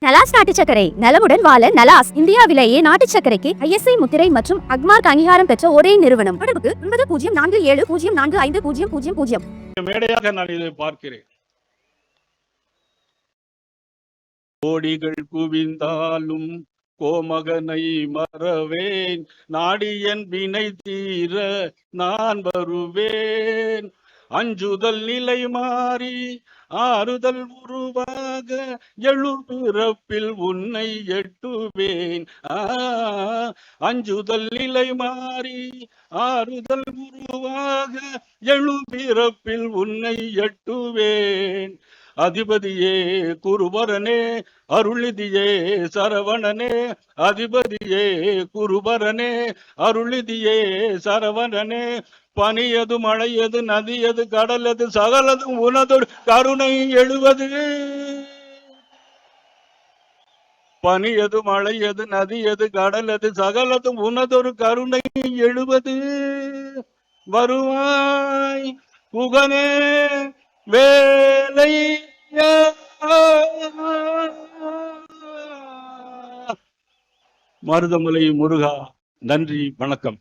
நலாஸ் நாட்டு சர்க்கரை நலமுடன் வாழ நலாஸ் இந்தியாவிலேயே நாட்டு சர்க்கரைக்கு ISI முத்திரை மற்றும் அக்மார்க் அங்கீகாரம் பெற்ற ஒரே நிறுவனம். தொடர்புக்கு 9047045000. மேடையாக நான் இதை பார்க்கிறேன். கோடிகள் குவிந்தாலும் கோமகனை மறவேன், நாடியன் வினை தீர நான் வருவேன். அஞ்சுதல் நிலை மாறி ஆறுதல் உருவாக எழுபிறப்பில் உன்னை எட்டுவேன். அஞ்சுதல் நிலை மாறி ஆறுதல் உருவாக எழுபிறப்பில் உன்னை எட்டுவேன். அதிபதியே குருபரனே அருளிதியே சரவணனே, அதிபதியே குருபரனே அருளிதியே சரவணனே. பனியது மழையது நதியது கடலது சகலதும் உனதொரு கருணை எழுவது. பனியது மழையது நதியது கடலது சகலதும் உனதொரு கருணை எழுவது. வருவாய் புகனே வேலை மருதமலை முருகா. நன்றி, வணக்கம்.